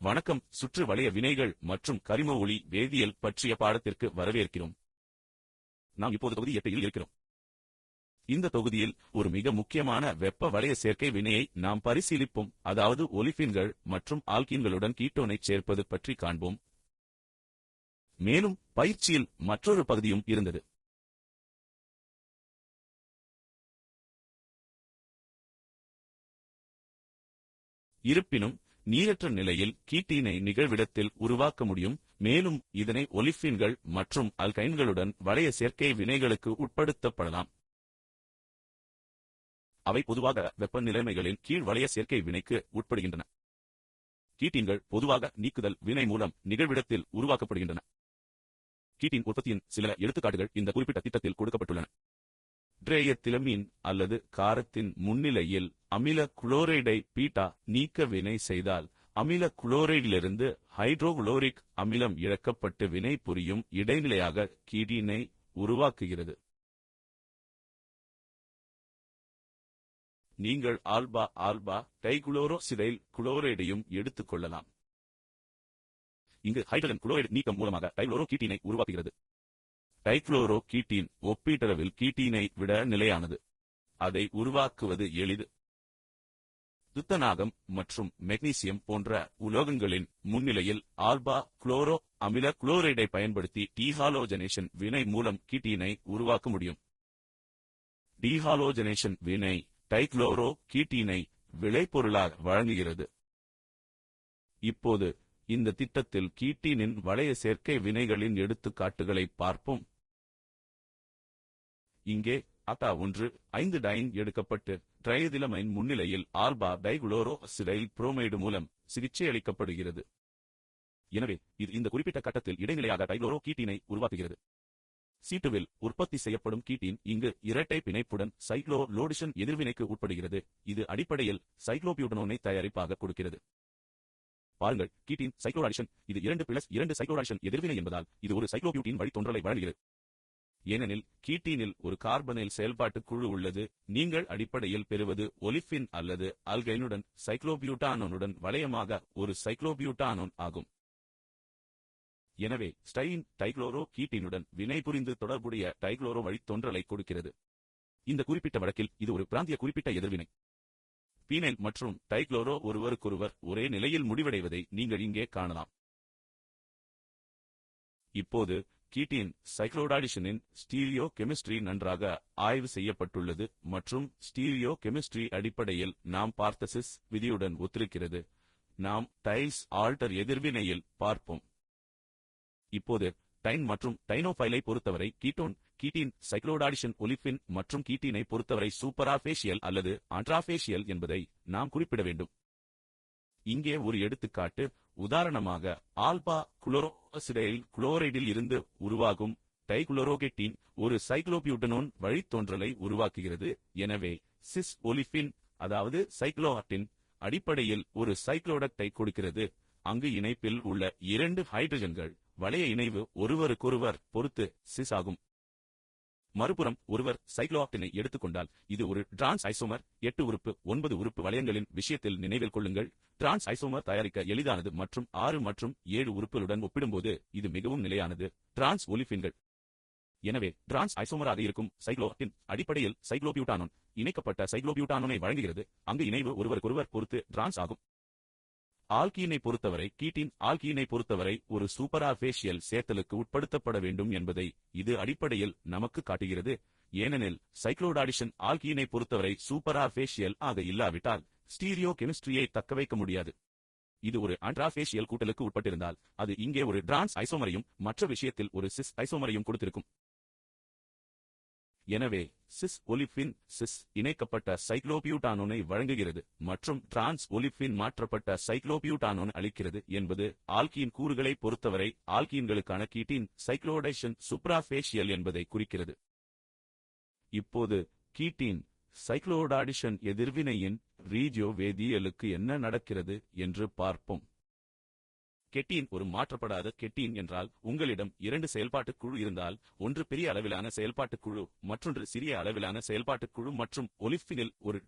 வணக்கம். சுற்று வளைய வினைகள் மற்றும் கரிம ஒளி வேதியியல் பற்றிய பாடத்திற்கு வரவேற்கிறோம். நாம் இப்போது தொகுதி 8 இல் இருக்கிறோம். இந்த தொகுதியில் ஒரு மிக முக்கியமான வெப்ப வளைய சேர்க்கை வினையை நாம் பரிசீலிப்போம், அதாவது ஒலிஃபின்கள் மற்றும் ஆல்கீன்களுடன் கீட்டோனைச் சேர்ப்பது பற்றி காண்போம். மேலும் பயிற்சியில் மற்றொரு பகுதியும் இருந்தது. இருப்பினும் நீரற்ற நிலையில் கீட்டீனை நிகழ்விடத்தில் உருவாக்க முடியும், மேலும் இதனை ஒலிஃபின்கள் மற்றும் அல்கைன்களுடன் வளைய சேர்க்கை வினைகளுக்கு உட்படுத்தப்படலாம். அவை பொதுவாக வெப்பநிலைமைகளின் கீழ் வளைய சேர்க்கை வினைக்கு உட்படுகின்றன. கீட்டீன்கள் பொதுவாக நீக்குதல் வினை மூலம் நிகழ்விடத்தில் உருவாக்கப்படுகின்றன. கீட்டீன் உற்பத்தியின் சில எடுத்துக்காட்டுகள் இந்த குறிப்பிட்ட திட்டத்தில் கொடுக்கப்பட்டுள்ளன. ட்ரைஎத்திலமீன் அல்லது காரத்தின் முன்னிலையில் அமில குளோரைடை பீட்டா நீக்க வினை செய்தால் அமில குளோரைடிலிருந்து ஹைட்ரோகுளோரிக் அமிலம் இழக்கப்பட்டு வினை புரியும் இடைநிலையாக கீட்டீனை உருவாக்குகிறது. நீங்கள் ஆல்பா டைகுளோரோசிடைல் குளோரைடையும் எடுத்துக் கொள்ளலாம். இங்கு ஹைட்ரஜன் குளோரைடு நீக்கம் மூலமாக டைகுளோரோ கீட்டீனை உருவாக்குகிறது. டைகுளோரோ கீட்டீன் ஒப்பீட்டளவில் கீட்டீனை விட நிலையானது. அதை உருவாக்குவது எளிது. துத்தநாகம் மற்றும் மெக்னீசியம் போன்ற உலோகங்களின் முன்னிலையில் ஆல்பா குளோரோ அமில குளோரைடை பயன்படுத்தி டீஹாலோஜனேஷன் வினை மூலம் கீட்டீனை உருவாக்க முடியும். டீஹாலோஜனேஷன் வினை டைகுளோரோ கீட்டீனை விளைபொருளாக வழங்குகிறது. இப்போது இந்த திட்டத்தில் கீட்டீனின் வளைய சேர்க்கை வினைகளின் எடுத்துக்காட்டுகளை பார்ப்போம். இங்கே ஆல்பா 1,5 டைன் எடுக்கப்பட்டு ட்ரைஎதிலமைன் முன்னிலையில் ஆல்பா டைகுளோரோசிடைல் புரோமைடு மூலம் சிகிச்சையளிக்கப்படுகிறது. எனவே இது இந்த குறிப்பிட்ட கட்டத்தில் இடைநிலையாக டைகுளோரோ கீட்டீனை உருவாக்குகிறது. C2வில் உற்பத்தி செய்யப்படும் கீட்டீன் இங்கு இரட்டை பிணைப்புடன் சைக்ளோலோடிஷன் எதிர்வினைக்கு உட்படுகிறது. இது அடிப்படையில் சைக்ளோபியூட்டனோனை தயாரிப்பாக கொடுக்கிறது. பாருங்கள், கீட்டீன் சைக்ளோராடிஷன் இது 2+2 சைக்ளோராடிஷன் எதிர்வினை என்பதால் இது ஒரு சைக்ளோபியூட்டின் வழித்தோன்றலை வழங்குகிறது. ஏனெனில் கீட்டீனில் ஒரு கார்பனைல் செயல்பாட்டு குழு உள்ளது, நீங்கள் அடிப்படையில் பெறுவது ஒலிஃபின் அல்லது ஆல்கைனுடன் சைக்ளோபியூட்டானோனுடன் வளையமாக ஒரு சைக்ளோபியூட்டானோன் ஆகும். எனவே ஸ்டைன் டைகுளோரோ கீட்டீனுடன் வினைபுரிந்து தொடர்புடைய டைகுளோரோ வழித்தோன்றலை கொடுக்கிறது. இந்த குறிப்பிட்ட வழக்கில் இது ஒரு பிராந்திய குறிப்பிட்ட எதிர்வினை. பீனைல் மற்றும் டைகுளோரோ ஒருவருக்கொருவர் ஒரே நிலையில் முடிவடைவதை நீங்கள் இங்கே காணலாம். இப்போது கீட்டீன் சைக்ளோடாடிஷனின் ஸ்டீரியோ கெமிஸ்ட்ரி நன்றாக ஆய்வு செய்யப்பட்டுள்ளது மற்றும் ஸ்டீரியோ கெமிஸ்ட்ரி அடிப்படையில் நாம் பார்த்த சிஸ் விதியுடன் ஒத்திருக்கிறது. நாம் டைல்ஸ் ஆல்டர் எதிர்வினையில் பார்ப்போம். இப்போது டைன் மற்றும் டைனோஃபைலை பொறுத்தவரை கீட்டீன் சைக்ளோடாடிஷன் ஒலிஃபின் மற்றும் கீட்டீனை பொறுத்தவரை சூப்பராஃபேஷியல் அல்லது ஆண்ட்ராஃபேஷியல் என்பதை நாம் குறிப்பிட வேண்டும். இங்கே ஒரு எடுத்துக்காட்டு, உதாரணமாக ஆல்பா குளோரோசிடைல் குளோரைடில் இருந்து உருவாகும் டைகுளோரோகெட்டீன் ஒரு சைக்ளோபியூட்டனோன் வழித்தோன்றலை உருவாக்குகிறது. எனவே சிஸ் ஒலிஃபின் அதாவது சைக்ளோஆக்டின் அடிப்படையில் ஒரு சைக்ளோடக்டை கொடுக்கிறது, அங்கு இணைப்பில் உள்ள 2 ஹைட்ரஜன்கள் வளைய இணைவு ஒருவருக்கொருவர் பொறுத்து சிஸ் ஆகும். மறுபுறம் ஒருவர் சைக்ளோஆக்டினை எடுத்துக்கொண்டால் இது ஒரு டிரான்ஸ் ஐசோமர். 8 உறுப்பு 9 உறுப்பு வளையங்களின் விஷயத்தில் நினைவில் கொள்ளுங்கள், டிரான்ஸ் ஐசோமர் தயாரிக்க எளிதானது மற்றும் 6 மற்றும் 7 உறுப்புகளுடன் ஒப்பிடும்போது இது மிகவும் நிலையானது. டிரான்ஸ் ஒலிஃபின்கள் எனவே டிரான்ஸ் ஐசோமராக இருக்கும் சைக்ளோஆக்டின் அடிப்படையில் சைக்ளோபியூட்டானோன் இணைக்கப்பட்ட சைக்ளோபியூட்டானோனை வழங்குகிறது, அங்கு இணைவு ஒருவருக்கொருவர் பொறுத்து டிரான்ஸ் ஆகும். ஆல்கீனை பொறுத்தவரை கீட்டீன் ஆல்கீனை பொறுத்தவரை ஒரு சூப்பராஃபேஷியல் சேர்த்தலுக்கு உட்படுத்தப்பட வேண்டும் என்பதை இது அடிப்படையில் நமக்கு காட்டுகிறது. ஏனெனில் சைக்ளோடாடிஷன் ஆல்கீனை பொறுத்தவரை சூப்பராஃபேஷியல் ஆக இல்லாவிட்டால் ஸ்டீரியோ கெமிஸ்ட்ரியை தக்கவைக்க முடியாது. இது ஒரு ஆண்ட்ராஃபேஷியல் கூட்டலுக்கு உட்பட்டிருந்தால் அது இங்கே ஒரு டிரான்ஸ் ஐசோமரையும் மற்ற விஷயத்தில் ஒரு சிஸ் ஐசோமரையும் கொடுத்திருக்கும். எனவே சிஸ் ஒலிஃபின் சிஸ் இணைக்கப்பட்ட சைக்ளோபியூட்டானோனை வழங்குகிறது மற்றும் டிரான்ஸ் ஒலிஃபின் மாற்றப்பட்ட சைக்ளோபியூட்டானோன் அளிக்கிறது என்பது ஆல்கீன் கூறுகளை பொறுத்தவரை ஆல்கீன்களுக்கான கீட்டீன் சைக்ளோடைஷன் சூப்பராஃபேஷியல் என்பதை குறிக்கிறது. இப்போது கீட்டீன் சைக்ளோடாடிஷன் எதிர்வினையின் ரீஜியோ வேதியியலுக்கு என்ன நடக்கிறது என்று பார்ப்போம். கெட்டீன் ஒரு மாற்றப்படாத கெட்டீன் என்றால் உங்களிடம் 2 செயல்பாட்டுக் குழு இருந்தால், ஒன்று பெரிய அளவிலான செயல்பாட்டுக் குழு, மற்றொன்று சிறிய அளவிலான செயல்பாட்டுக் குழு மற்றும் ஒலிஃபினில் ஒரு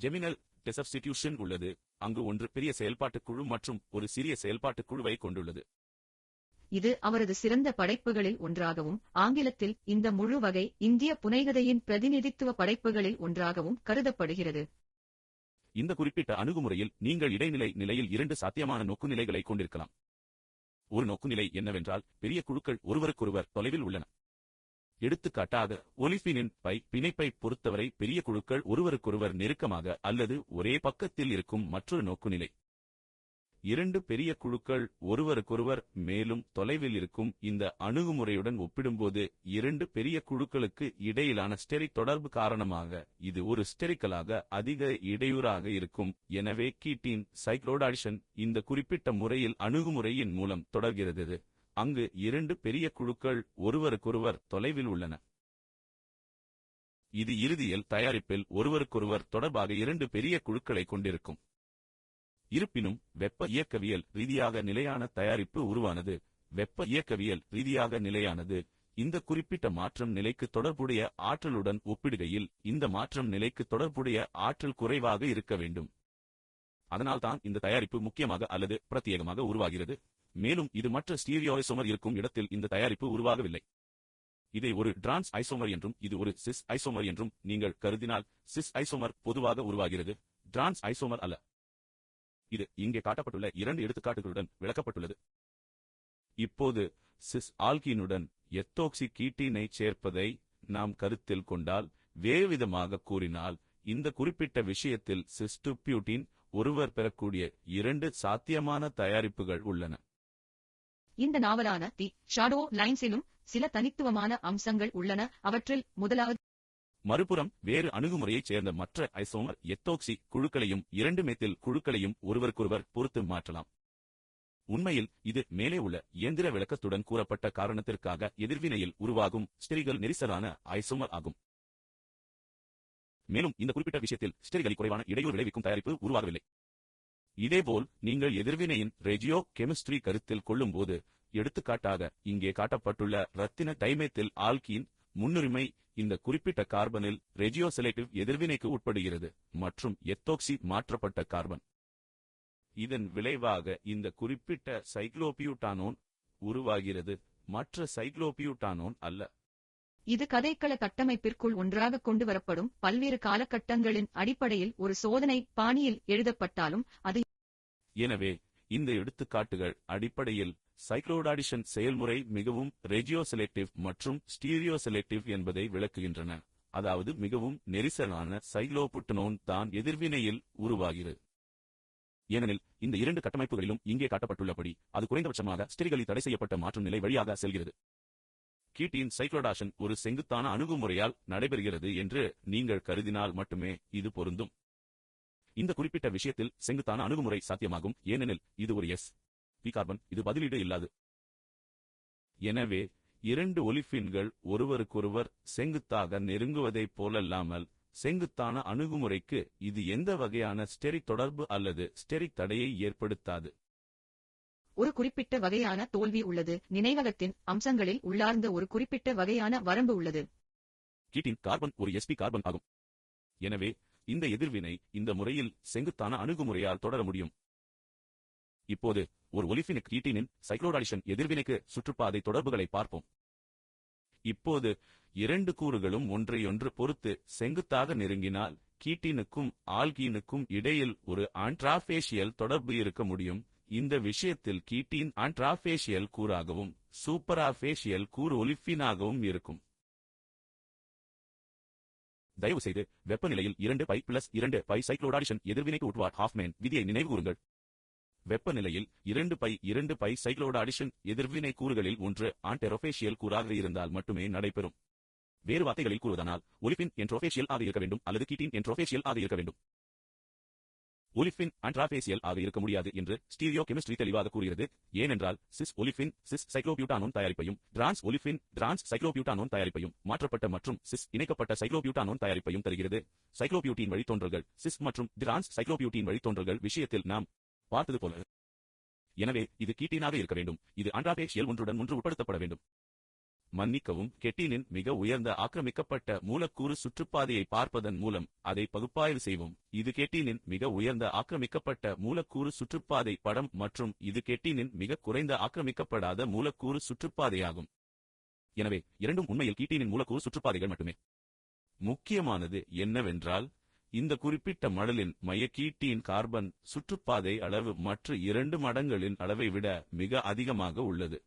ஜெமினல் டிசப்ஸ்டிடியூஷன் உள்ளது, அங்கு ஒன்று பெரிய செயல்பாட்டுக் குழு மற்றும் ஒரு சிறிய செயல்பாட்டுக் குழுவைக் கொண்டுள்ளது. இது அவரது சிறந்த படைப்புகளில் ஒன்றாகவும், ஆங்கிலத்தில் இந்த முழு வகை இந்திய புனைகதையின் பிரதிநிதித்துவ படைப்புகளில் ஒன்றாகவும் கருதப்படுகிறது. இந்த குறிப்பிட்ட அணுகுமுறையில் நீங்கள் இடைநிலை நிலையில் 2 சாத்தியமான நோக்குநிலைகளைக் கொண்டிருக்கலாம். ஒரு நோக்குநிலை என்னவென்றால், பெரிய குழுக்கள் ஒருவருக்கொருவர் தொலைவில் உள்ளன. எடுத்துக்காட்டாக, ஒலிஃபினின் பிணைப்பைப் பொறுத்தவரை பெரிய குழுக்கள் ஒருவருக்கொருவர் நெருக்கமாக அல்லது ஒரே பக்கத்தில் இருக்கும் மற்றொரு நோக்குநிலை. 2 பெரிய குழுக்கள் ஒருவருக்கொருவர் மேலும் தொலைவில் இருக்கும் இந்த அணுகுமுறையுடன் ஒப்பிடும்போது 2 பெரிய குழுக்களுக்கு இடையிலான ஸ்டெரிக் தொடர்பு காரணமாக இது ஒரு ஸ்டெரிக்கலாக அதிக இடையூறாக இருக்கும். எனவே கீட்டீன் சைக்ளோடாடிஷன் இந்த குறிப்பிட்ட முறையில் அணுகுமுறையின் மூலம் தொடர்கிறது, அங்கு 2 பெரிய குழுக்கள் ஒருவருக்கொருவர் தொலைவில் உள்ளன. இது இறுதியில் தயாரிப்பில் ஒருவருக்கொருவர் தொடர்பாக 2 பெரிய குழுக்களைக் கொண்டிருக்கும். இருப்பினும், வெப்ப இயக்கவியல் ரீதியாக நிலையான தயாரிப்பு உருவானது. வெப்ப இயக்கவியல் ரீதியாக நிலையானது. இந்த குறிப்பிட்ட மாற்றம் நிலைக்கு தொடர்புடைய ஆற்றலுடன் ஒப்பிடுகையில் இந்த மாற்றம் நிலைக்கு தொடர்புடைய ஆற்றல் குறைவாக இருக்க வேண்டும். அதனால்தான் இந்த தயாரிப்பு முக்கியமாக அல்லது பிரத்யேகமாக உருவாகிறது. மேலும் இது மற்ற ஸ்டீரியோஐசோமர் இருக்கும் இடத்தில் இந்த தயாரிப்பு உருவாகவில்லை. இதை ஒரு டிரான்ஸ் ஐசோமர் என்றும் இது ஒரு சிஸ் ஐசோமர் என்றும் நீங்கள் கருதினால், சிஸ் ஐசோமர் பொதுவாக உருவாகிறது, டிரான்ஸ் ஐசோமர் அல்ல. இது இங்கே காட்டப்பட்டுள்ள 2 எடுத்துக்காட்டுகளுடன் விளக்கப்பட்டுள்ளது. இப்போது சிஸ் ஆல்கீனுடன் எத்தோக்சி கீட்டீனைச் சேர்ப்பதை நாம் கருத்தில் கொண்டால், வேறுவிதமாகக் கூறினால், இந்த குறிப்பிட்ட விஷயத்தில் சிஸ் டு பியூட்டீன் ஒருவர் பெறக்கூடிய 2 சாத்தியமான தயாரிப்புகள் உள்ளன. இந்த நாவலான தி ஷாடோ லைன்ஸிலும் சில தனித்துவமான அம்சங்கள் உள்ளன. அவற்றில் முதலாவது, மறுபுறம் வேறு அணுகுமுறையைச் சேர்ந்த மற்ற ஐசோமர் எத்தோக்சி குழுக்களையும் 2 மெத்தில் குழுக்களையும் ஒருவருக்கொருவர் பொறுத்து மாற்றலாம். உண்மையில் இது மேலே உள்ள இயந்திர விளக்கத்துடன் கூறப்பட்ட காரணத்திற்காக எதிர்வினையில் உருவாகும் ஸ்டெரிகல் நெரிசலான ஐசோமர் ஆகும். மேலும் இந்த குறிப்பிட்ட விஷயத்தில் ஸ்டெரிகலி குறைவான இடையூறு விளைவிக்கும் தயாரிப்பு உருவாகவில்லை. இதேபோல் நீங்கள் எதிர்வினையின் ரெஜியோ கெமிஸ்ட்ரி கருத்தில் கொள்ளும்போது, எடுத்துக்காட்டாக இங்கே காட்டப்பட்டுள்ள இரத்தின டைமெத்தில் ஆல்கீன் முன்னுரிமை இந்த குறிப்பிட்ட கார்பனில் ரெஜியோ செலக்டிவ் எதிர்வினைக்கு உட்படுகிறது மற்றும் எத்தோக்சி மாற்றப்பட்ட கார்பன். இதன் விளைவாக இந்த குறிப்பிட்ட சைக்ளோபியூட்டானோன் உருவாகிறது, மற்ற சைக்ளோபியூட்டானோன் அல்ல. இது கதைக்கள கட்டமைப்பிற்குள் ஒன்றாக கொண்டு வரப்படும் பல்வேறு காலகட்டங்களின் அடிப்படையில் ஒரு சோதனை பாணியில் எழுதப்பட்டாலும் அது. எனவே இந்த எடுத்துக்காட்டுகள் அடிப்படையில் சைக்ளோடாடிஷன் செயல்முறை மிகவும் ரெஜியோ செலக்டிவ் மற்றும் ஸ்டீரியோ செலக்டிவ் என்பதை விளக்குகின்றன, அதாவது மிகவும் நெரிசலான சைக்ளோபுட்டனோன் தான் எதிர்வினையில் உருவாகிறது. ஏனெனில் இந்த 2 கட்டமைப்புகளிலும் இங்கே காட்டப்பட்டுள்ளபடி அது குறைந்தபட்சமாக ஸ்டெரிகலி தடை செய்யப்பட்ட மாற்றும் நிலை வழியாக செல்கிறது. கீட்டீன் சைக்ளோடாஷன் ஒரு செங்குத்தான அணுகுமுறையால் நடைபெறுகிறது என்று நீங்கள் கருதினால் மட்டுமே இது பொருந்தும். இந்த குறிப்பிட்ட விஷயத்தில் செங்குத்தான அணுகுமுறை சாத்தியமாகும், ஏனெனில் இது ஒரு பி கார்பன், இது பதிலீடு இல்லாது. எனவே 2 ஒலிஃபின்கள் ஒருவருக்கொருவர் செங்குத்தாக நெருங்குவதைப் போலல்லாமல், செங்குத்தான அணுகுமுறைக்கு இது எந்த வகையான ஸ்டெரிக் தொடர்பு அல்லது ஸ்டெரிக் தடையை ஏற்படுத்தாது. ஒரு குறிப்பிட்ட வகையான தோல்வி உள்ளது. நினைவகத்தின் அம்சங்களில் உள்ளார்ந்த ஒரு குறிப்பிட்ட வகையான வரம்பு உள்ளது. கீட்டீன் கார்பன் ஒரு sp கார்பன் ஆகும். எனவே இந்த எதிர்வினை இந்த முறையில் செங்குத்தான அணுகுமுறையால் தொடர முடியும். இப்போது ஒரு ஒலிஃபினுக்கு கீட்டீனின் சைக்ளோடாடிஷன் எதிர்வினைக்கு சுற்றுப்பாதை தொடர்புகளை பார்ப்போம். இப்போது 2 கூறுகளும் ஒன்றையொன்று பொறுத்து செங்குத்தாக நெருங்கினால், கீட்டீனுக்கும் ஆல்கீனுக்கும் இடையில் ஒரு ஆண்ட்ராஃபேஷியல் தொடர்பு இருக்க முடியும். இந்த விஷயத்தில் கீட்டீன் ஆண்ட்ராஃபேஷியல் கூறாகவும் சூப்பராஃபேஷியல் கூறு ஒலிஃபினாகவும் இருக்கும். தயவுசெய்து வெப்பநிலையில் 2π+2π சைக்ளோடாடிஷன் எதிர்வினைக்கு உட்வார்ட் ஹாஃப்மேன் விதியை நினைவுகூருங்கள். வெப்பநிலையில் 2π சைக்ளோடாடிஷன் எதிர்வினை கூறுகளில் ஒன்று ஆண்டெரோஃபேஷியல் கூறாக இருந்தால் மட்டுமே நடைபெறும். வேறு வார்த்தைகளில் கூறுவதானால், ஒலிஃபின் என்ட்ரோஃபேஷியல் ஆக இருக்க வேண்டும் அல்லது கீட்டீன் என்ட்ரோஃபேஷியல் ஆக இருக்க வேண்டும். ஒலிஃபின் ஆண்ட்ராஃபேசியல் ஆக இருக்க முடியாது என்று ஸ்டீரியோ கெமிஸ்ட்ரி தெளிவாக கூறுகிறது, ஏனென்றால் சிஸ் ஒலிஃபின் சிஸ் சைக்ளோபியூட்டானோன் தயாரிப்பையும் டிரான்ஸ் ஒலிஃபின் டிரான்ஸ் சைக்ளோபியூட்டானோன் தயாரிப்பையும் மாற்றப்பட்ட மற்றும் சிஸ் இணைக்கப்பட்ட சைக்ளோபியூட்டானோன் தயாரிப்பையும் தருகிறது. சைக்ளோபியூட்டின் வழித்தோன்றல்கள் சிஸ் மற்றும் டிரான்ஸ் சைக்ளோபியூட்டின் வழித்தோன்றல்கள் விஷயத்தில் நாம் பார்த்தது போல எனவே இது கீட்டீனாக இருக்க வேண்டும், இது ஆண்ட்ராஃபேஷியல் ஒன்றுடன் ஒன்று உட்படுத்தப்பட வேண்டும். மன்னிக்கவும், கெட்டீனின் மிக உயர்ந்த ஆக்கிரமிக்கப்பட்ட மூலக்கூறு சுற்றுப்பாதையை பார்ப்பதன் மூலம் அதை பகுப்பாய்வு செய்வோம். இது கெட்டீனின் மிக உயர்ந்த ஆக்கிரமிக்கப்பட்ட மூலக்கூறு சுற்றுப்பாதை படம் மற்றும் இது கெட்டீனின் மிக குறைந்த ஆக்கிரமிக்கப்படாத மூலக்கூறு சுற்றுப்பாதையாகும். எனவே இரண்டும் உண்மையில் கீட்டீனின் மூலக்கூறு சுற்றுப்பாதைகள் மட்டுமே. முக்கியமானது என்னவென்றால், இந்த குறிப்பிட்ட மடலின் மைய கீட்டீன் கார்பன் சுற்றுப்பாதை அளவு மற்ற 2 மடல்களின் அளவை விட மிக அதிகமாக உள்ளது.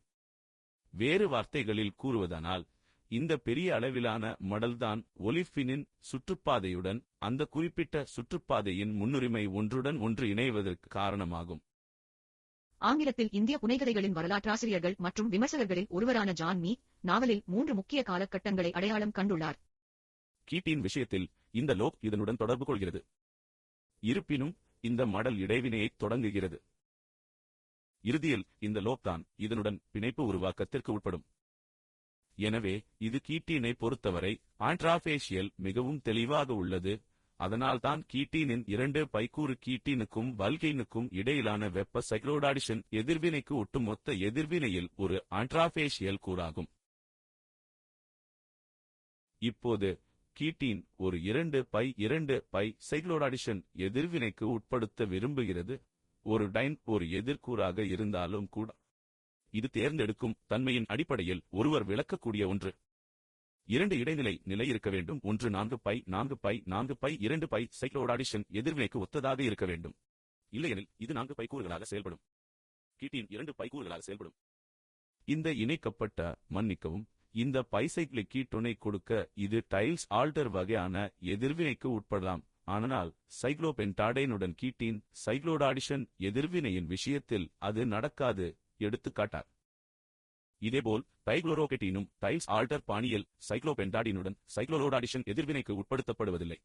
வேறு வார்த்தைகளில் கூறுவதானால், இந்த பெரிய அளவிலான மடல்தான் ஒலிஃபினின் சுற்றுப்பாதையுடன் அந்த குறிப்பிட்ட சுற்றுப்பாதையின் முன்னுரிமை ஒன்றுடன் ஒன்று இணைவதற்கு காரணமாகும். ஆங்கிலத்தில் இந்திய புனைகதைகளின் வரலாற்றாசிரியர்கள் மற்றும் விமர்சகர்களில் ஒருவரான ஜான் மீ நாவலில் 3 முக்கிய காலகட்டங்களை அடையாளம் கண்டுள்ளார். கீட்டீன் விஷயத்தில் இந்த லோப் இதனுடன் தொடர்பு கொள்கிறது. இருப்பினும் இந்த மடல் இடைவினையைத் தொடங்குகிறது. இறுதியில் இந்த லோப் தான் இதனுடன் பிணைப்பு உருவாக்கத்திற்கு உட்படும். எனவே இது கீட்டீனை பொறுத்தவரை ஆண்ட்ராஃபேஷியல் மிகவும் தெளிவாக உள்ளது. அதனால்தான் கீட்டீனின் 2 பைக்கூறு கீட்டீனுக்கும் வல்கைனுக்கும் இடையிலான வெப்ப சைக்ளோடாடிஷன் எதிர்வினைக்கு ஒட்டுமொத்த எதிர்வினையில் ஒரு ஆண்ட்ராஃபேஷியல் கூறாகும். இப்போது கீட்டீன் ஒரு 2 பை சைக்ளோடாடிஷன் எதிர்வினைக்கு உட்படுத்த விரும்புகிறது. ஒரு டைன் ஒரு எதிர்க்கூறாக இருந்தாலும் கூட. இது தேர்ந்தெடுக்கும் தன்மையின் அடிப்படையில் ஒருவர் விளக்கக்கூடிய ஒன்று. 2 இடைநிலை நிலை இருக்க வேண்டும். ஒன்று 4 பை 2 பை சைக்ளோடாடிஷன் எதிர்வினைக்கு ஒத்ததாக இருக்க வேண்டும். இல்லையெனில் இது 4 பை கூறுகளாக செயல்படும். கீட்டீன் 2 பை கூறுகளாக செயல்படும். இந்த இணைக்கப்பட்ட மன்னிக்கவும், இந்த பைசைக்ளிக் கீட்டோனை கொடுக்க இது டைல்ஸ் ஆல்டர் வகையான எதிர்வினைக்கு உட்படலாம். ஆனால் சைக்ளோபென்டாடைனுடன் கீட்டீன் சைக்ளோடாடிஷன் எதிர்வினையின் விஷயத்தில் அது நடக்காது. எடுத்துக்காட்டார். இதேபோல் டைக்ளோரோகெட்டீனும் டைல்ஸ் ஆல்டர் பாணியில் சைக்ளோபென்டாடினுடன் சைக்ளோரோடாடிஷன் எதிர்வினைக்கு உட்படுத்தப்படுவதில்லை.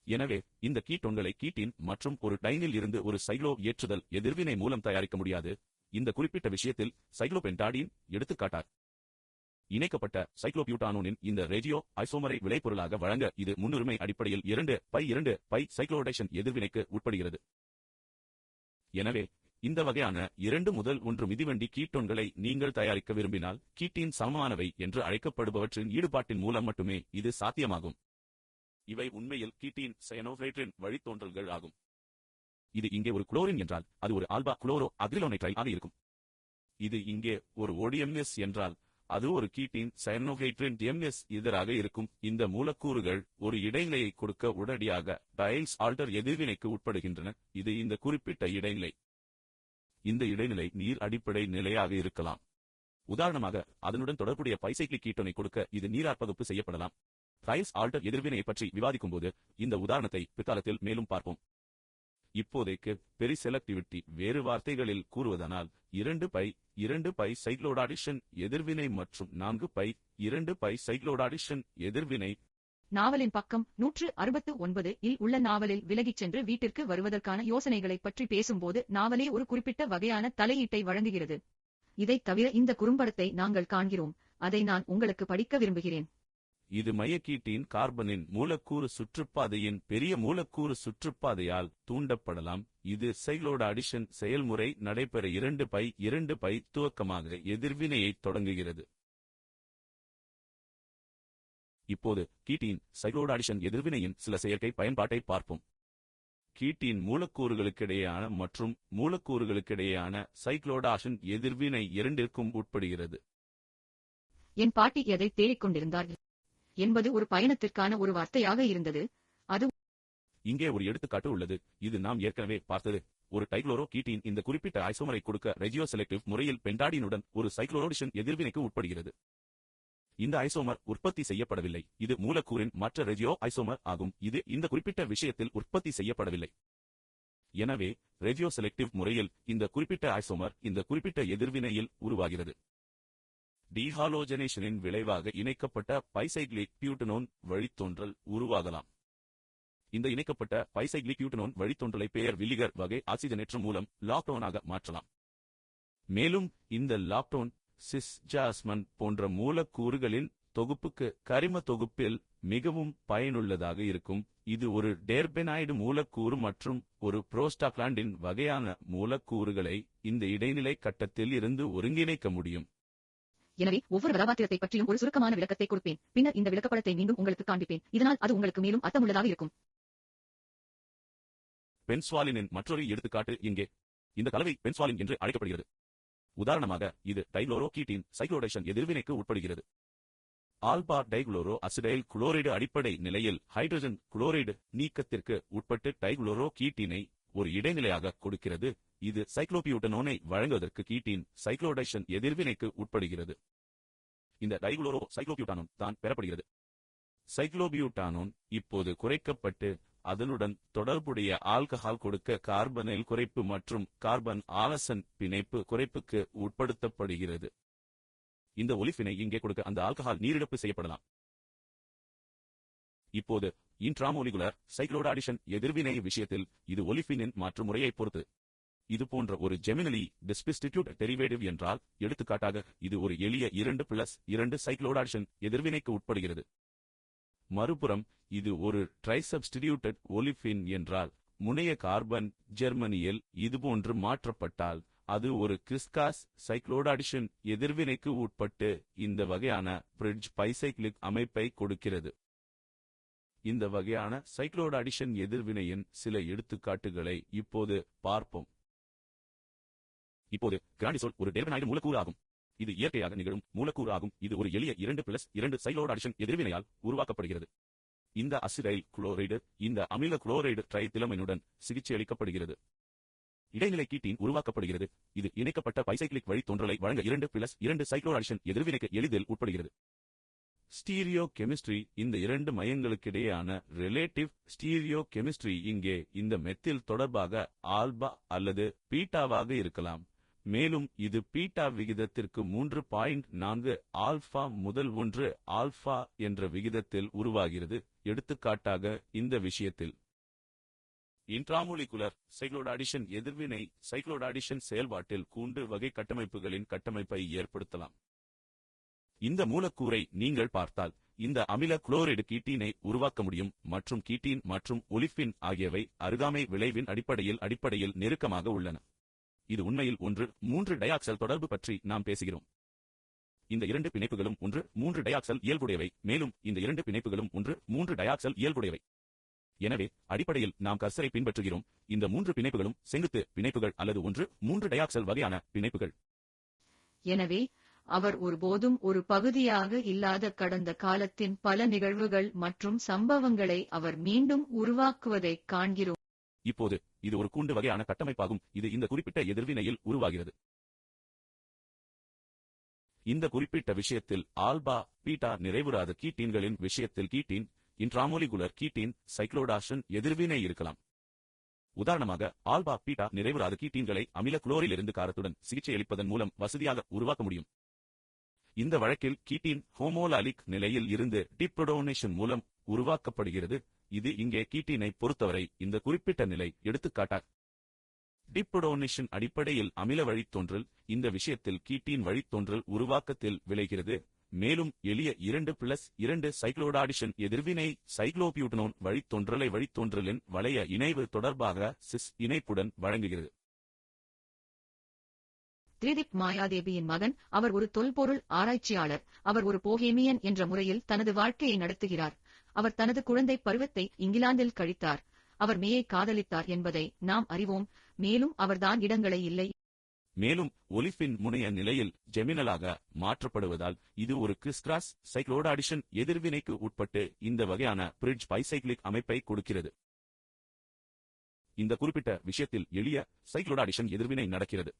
எனவே இந்த கீட்டோன்களை கீட்டீன் மற்றும் ஒரு டைனில் இருந்து ஒரு சைக்ளோ ஏற்றுதல் எதிர்வினை மூலம் தயாரிக்க முடியாது. இந்த குறிப்பிட்ட விஷயத்தில் சைக்ளோபென்டாடின் எடுத்துக்காட்டார். இணைக்கப்பட்ட சைக்ளோபியூட்டானோனின் இந்த ரேடியோ ஐசோமரை விளைபொருளாக வழங்க இது முன்னுரிமை அடிப்படையில் 2 பை சைக்ளோடைஷன் எதிர்வினைக்கு உட்படுகிறது. எனவே இந்த வகையான 2 முதல் 1 மிதிவண்டி கீட்டோன்களை நீங்கள் தயாரிக்க விரும்பினால், கீட்டீன் சமமானவை என்று அழைக்கப்படுபவற்றின் ஈடுபாட்டின் மூலம் மட்டுமே இது சாத்தியமாகும். இவை உண்மையில் கீட்டீன் சயனோஹைட்ரின் வழித்தோன்றல்கள் ஆகும். இது இங்கே ஒரு குளோரின் என்றால், அது ஒரு ஆல்பா குளோரோ அக்ரிலோனைட்ரைல் ஆக இருக்கும். இது இங்கே ஒரு ODMS என்றால், அது ஒரு கீட்டீன் சயனோஹைட்ரின் DMS இதராக இருக்கும். இந்த மூலக்கூறுகள் ஒரு இடைநிலையை கொடுக்க உடனடியாக டைல்ஸ் ஆல்டர் எதிர்வினைக்கு உட்படுகின்றன. இது இந்த குறிப்பிட்ட இடைநிலை. இந்த இடைநிலை நீர் அடிப்படை நிலையாக இருக்கலாம். உதாரணமாக, அதனுடன் தொடர்புடைய பைசைக்ளிக் கீட்டோனை கொடுக்க இது நீராற்பகுப்பு செய்யப்படலாம். டைல்ஸ் ஆல்டர் எதிர்வினையை பற்றி விவாதிக்கும்போது இந்த உதாரணத்தை பிற்காலத்தில் மேலும் பார்ப்போம். இப்போதைக்கு பெரிசெலக்டிவிட்டி, வேறு வார்த்தைகளில் கூறுவதானால், 2 பை சைக்ளோடாடிஷன் எதிர்வினை மற்றும் 4 பை சைக்ளோடாடிஷன் எதிர்வினை. நாவலின் பக்கம் 169 இல் உள்ள நாவலில் விலகிச் சென்று வீட்டிற்கு வருவதற்கான யோசனைகளைப் பற்றி பேசும்போது நாவலே ஒரு குறிப்பிட்ட வகையான தலையீட்டை வழங்குகிறது. இதைத் தவிர இந்த குறும்படத்தை நாங்கள் காண்கிறோம். அதை நான் உங்களுக்கு படிக்க விரும்புகிறேன். இது மையக்கீட்டீன் கார்பனின் மூலக்கூறு சுற்றுப்பாதையின் பெரிய மூலக்கூறு சுற்றுப்பாதையால் தூண்டப்படலாம். இது சைக்ளோடாடிஷன் செயல்முறை நடைபெற 2 பை துவக்கமாக எதிர்வினையைத் தொடங்குகிறது. இப்போது கீட்டீன் சைக்ளோடாடிஷன் எதிர்வினையின் சில செயற்கை பயன்பாட்டைப் பார்ப்போம். கீட்டீன் மூலக்கூறுகளுக்கிடையேயான மற்றும் மூலக்கூறுகளுக்கிடையேயான சைக்ளோடாஷன் எதிர்வினை இரண்டிற்கும் உட்படுகிறது. என் பாட்டி எதை தேடிக் கொண்டிருந்தார் என்பது ஒரு பயணத்திற்கான ஒரு வார்த்தையாக இருந்தது. அது இங்கே ஒரு எடுத்துக்காட்டு உள்ளது. இது நாம் ஏற்கனவே பார்த்தது. ஒரு டைக்ளோரோ கீட்டீன் இந்த குறிப்பிட்ட ஐசோமரை கொடுக்க ரெஜியோ செலக்டிவ் முறையில் பென்டாடினுடன் ஒரு சைக்ளோரோடிஷன் எதிர்வினைக்கு உட்படுகிறது. இந்த ஐசோமர் உற்பத்தி செய்யப்படவில்லை. இது மூலக்கூறின் மற்ற ரெஜியோ ஐசோமர் ஆகும். இது இந்த குறிப்பிட்ட விஷயத்தில் உற்பத்தி செய்யப்படவில்லை. எனவே ரெஜியோ செலக்டிவ் முறையில் இந்த குறிப்பிட்ட ஐசோமர் இந்த குறிப்பிட்ட எதிர்வினையில் உருவாகிறது. டீஹாலோஜனேஷனின் விளைவாக இணைக்கப்பட்ட பைசைக்ளிக் பியூட்டனோன் வழித்தோன்றல் உருவாகலாம். இந்த இணைக்கப்பட்ட பைசைக்ளிக் பியூட்டனோன் வழித்தோன்றலை பெயர் வில்லிகர் வகை ஆக்சிஜனேற்றம் மூலம் லாக்டோனாக மாற்றலாம். மேலும் இந்த லாக்டோன் சிஸ் ஜாஸ்மன் போன்ற மூலக்கூறுகளின் தொகுப்புக்கு கரிம தொகுப்பில் மிகவும் பயனுள்ளதாக இருக்கும். இது ஒரு டெர்பெனாய்டு மூலக்கூறு மற்றும் ஒரு புரோஸ்டாக்லாண்டின் வகையான மூலக்கூறுகளை இந்த இடைநிலை கட்டத்தில் இருந்து ஒருங்கிணைக்க முடியும். எனவே ஒவ்வொரு கதாபாத்திரத்தை பற்றியும் ஒரு சுருக்கமான விளக்கத்தை கொடுப்பேன், பின்னர் இந்த விளக்கப்படத்தை மீண்டும் உங்களுக்கு காண்பிப்பேன், இதனால் அது உங்களுக்கு மேலும் அர்த்தமுள்ளதாக இருக்கும். பென்ஸ்வாலினின் மற்றொரு எடுத்துக்காட்டு இங்கே. இந்த கலவை பென்ஸ்வாலின் என்று அழைக்கப்படுகிறது. உதாரணமாக, இது டைகுளோரோகீட்டீன் சைக்ளோடைஷன் எதிர்வினைக்கு உட்படுகிறது. ஆல்பா டைகுளோரோ அசிடைல் குளோரைடு அடிப்படை நிலையில் ஹைட்ரஜன் குளோரைடு நீக்கத்திற்கு உட்பட்டு டைகுளோரோகீட்டீனை ஒரு இடைநிலையாக கொடுக்கிறது. இது சைக்ளோபியூட்டனோனை வழங்குவதற்கு கீட்டீன் சைக்ளோடைஷன் எதிர்வினைக்கு உட்படுகிறது. இந்த டைகுளோரோ சைக்ளோபியூட்டானோன் தான் பெறப்படுகிறது. சைக்ளோபியூட்டானோன் இப்போது குறைக்கப்பட்டு அதனுடன் தொடர்புடைய ஆல்கஹால் கொடுக்க கார்பனைல் குறைப்பு மற்றும் கார்பன் ஆலசன் பிணைப்பு குறைப்புக்கு உட்படுத்தப்படுகிறது. இந்த ஒலிஃபினை இங்கே கொடுக்க அந்த ஆல்கஹால் நீரிழப்பு செய்யப்படலாம். இப்போது இன்ட்ராமோலிகுலர் சைக்ளோடாடிஷன் எதிர்வினை விஷயத்தில் இது ஒலிஃபினின் மாற்று முறையைப் பொறுத்து. இது போன்ற ஒரு ஜெமினலி டிஸ்பிஸ்டிட்யூட் டெரிவேட்டிவ் என்றால், எடுத்துக்காட்டாக இது ஒரு எளிய 2+2 சைக்ளோடாடிஷன் எதிர்வினைக்கு உட்படுகிறது. மறுபுறம் இது ஒரு ட்ரைசப்ஸ்டிடியூட்டட் ஒலிஃபின் என்றால், முனைய கார்பன் ஜெர்மனியில் இதுபோன்று மாற்றப்பட்டால் அது ஒரு கிறிஸ்காஸ் சைக்ளோடாடிஷன் எதிர்வினைக்கு உட்பட்டு இந்த வகையான பிரிட்ஜ் பைசைக்ளிக் அமைப்பை கொடுக்கிறது. இந்த வகையான சைக்ளோடாடிஷன் எதிர்வினையின் சில எடுத்துக்காட்டுகளை இப்போது பார்ப்போம். இப்போது கிராண்டிசோல் ஒரு டெர்பெனாய்டு மூலக்கூறு ஆகும். இது இயற்கையாக நிகழும் மூலக்கூறு ஆகும். இது ஒரு எளிய 2+2 சைக்ளோடாடிஷன் எதிர்வினையால் உருவாக்கப்படுகிறது. இந்த அசிடைல் குளோரைடு இந்த அமில குளோரைடு ட்ரைதிலமைனுடன் சிகிச்சையளிக்கப்படுகிறது. இடைநிலை கீட்டீன் உருவாக்கப்படுகிறது. இது இணைக்கப்பட்ட பைசைக்ளிக் வழித்தோன்றலை வழங்க 2+2 சைக்ளோடாடிஷன் எதிர்வினைக்கு எளிதில் உட்படுகிறது. ஸ்டீரியோ கெமிஸ்ட்ரி இந்த இரண்டு மையங்களுக்கிடையேயான ரிலேட்டிவ் ஸ்டீரியோ கெமிஸ்ட்ரி இங்கே இந்த மெத்தில் தொடர்பாக ஆல்பா அல்லது பீட்டாவாக இருக்கலாம். மேலும் இது பீட்டா விகிதத்திற்கு 3.4 ஆல்ஃபா முதல் 1 ஆல்ஃபா என்ற விகிதத்தில் உருவாகிறது. எடுத்துக்காட்டாக இந்த விஷயத்தில் இன்ட்ராமோலிகுலர் சைக்ளோடாடிஷன் எதிர்வினை சைக்ளோடாடிஷன் செயல்பாட்டில் கூண்டு வகை கட்டமைப்புகளின் கட்டமைப்பை ஏற்படுத்தலாம். இந்த மூலக்கூறை நீங்கள் பார்த்தால், இந்த அமில குளோரைடு கீட்டீனை உருவாக்க முடியும் மற்றும் கீட்டீன் மற்றும் ஒலிஃபின் ஆகியவை அருகாமை விளைவின் அடிப்படையில் நெருக்கமாக உள்ளன. இது உண்மையில் 1,3 டையாக்சல் தொடர்பு பற்றி நாம் பேசுகிறோம். இந்த இரண்டு பிணைப்புகளும் 1,3 டையாக்சல் இயல்புடையவை, மேலும் இந்த இரண்டு பிணைப்புகளும் 1,3 டையாக்சல் இயல்புடையவை. எனவே அடிப்படையில் நாம் கர்சரை பின்பற்றுகிறோம். இந்த 3 பிணைப்புகளும் செங்குத்து பிணைப்புகள் அல்லது 1,3 டையாக்சல் வகையான பிணைப்புகள். எனவே அவர் ஒருபோதும் ஒரு பகுதியாக இல்லாத கடந்த காலத்தின் பல நிகழ்வுகள் மற்றும் சம்பவங்களை அவர் மீண்டும் உருவாக்குவதைக் காண்கிறோம். இப்போது இது ஒரு கூண்டு வகையான கட்டமைப்பாகும். இது இந்த குறிப்பிட்ட எதிர்வினையில் உருவாகிறது. இந்த குறிப்பிட்ட விஷயத்தில் ஆல்பா பீட்டா நிறைவுறாத கீட்டீன்களின் விஷயத்தில் கீட்டீன் இன்ட்ராமோலிகுலர் கீட்டீன் சைக்ளோடாஷன் எதிர்வினை இருக்கலாம். உதாரணமாக, ஆல்பா பீட்டா நிறைவுறாத கீட்டீன்களை அமில குளோரிலிருந்து காரத்துடன் சிகிச்சையளிப்பதன் மூலம் வசதியாக உருவாக்க முடியும். இந்த வழக்கில் கீட்டீன் ஹோமோலாலிக் நிலையில் இருந்து டிப்ரோடோனேஷன் மூலம் உருவாக்கப்படுகிறது. இது இங்கே கீட்டீனை பொறுத்தவரை இந்த குறிப்பிட்ட நிலை. எடுத்துக்காட்டாக, டிப்ரோடோனேஷன் அடிப்படையில் அமில வழித்தோன்றல், இந்த விஷயத்தில் கீட்டீன் வழித்தோன்றல் உருவாக்கத்தில் விளைகிறது. மேலும் எளிய 2+2 சைக்ளோடாடிஷன் எதிர்வினை சைக்ளோபியூட்டனோன் வழித்தோன்றலின் வளைய இணைவு தொடர்பாக சிஸ் இணைப்புடன் வழங்குகிறது. திரிதிப் மாயாதேவியின் மகன். அவர் ஒரு தொல்பொருள் ஆராய்ச்சியாளர். அவர் ஒரு போஹேமியன் என்ற முறையில் தனது வாழ்க்கையை நடத்துகிறார். அவர் தனது குழந்தை பருவத்தை இங்கிலாந்தில் கழித்தார். அவர் மேயை காதலித்தார் என்பதை நாம் அறிவோம். மேலும் அவர்தான் இடங்களை இல்லை. மேலும் ஒலிஃபின் முனைய நிலையில் ஜெமினலாக மாற்றப்படுவதால் இது ஒரு கிறிஸ்கிராஸ் சைக்ளோடாடிஷன் எதிர்வினைக்கு உட்பட்டு இந்த வகையான பிரிட்ஜ் பைசைக்ளிக் அமைப்பை கொடுக்கிறது. இந்த குறிப்பிட்ட விஷயத்தில் எளிய சைக்ளோடாடிஷன் எதிர்வினை நடக்கிறது.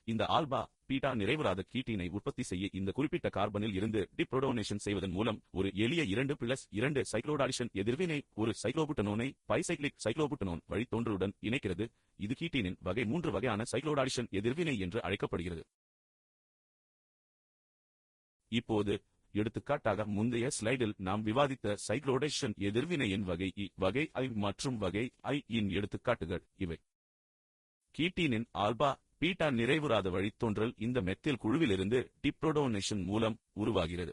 இந்த ஆல்பா பீட்டா நிறைவுறாத கீட்டீனை உற்பத்தி செய்ய இந்த குறிப்பிட்ட கார்பனில் இருந்து டிப்ரோடோனேஷன் செய்வதன் மூலம் ஒரு எளிய 2+2 சைக்ளோடாடிஷன் எதிர்வினை ஒரு சைக்ளோபுட்டனோனை பைசைக்ளிக் சைக்ளோபுட்டனோன் வழித்தோன்றலுடன் இணைக்கிறது. இது கீட்டீனின் வகை 3 வகையான சைக்ளோடாடிஷன் எதிர்வினை என்று அழைக்கப்படுகிறது. இப்போது எடுத்துக்காட்டாக முந்தைய ஸ்லைடில் நாம் விவாதித்த சைக்ளோடேஷன் எதிர்வினையின் வகை இ, வகை ஐ மற்றும் வகை ஐ இன் எடுத்துக்காட்டுகள் இவை. கீட்டீனின் ஆல்பா பீட்டா நிறைவுறாத வழித்தோன்றல் இந்த மெத்தில் குழுவிலிருந்து டிப்ரோடோனேஷன் மூலம் உருவாகிறது.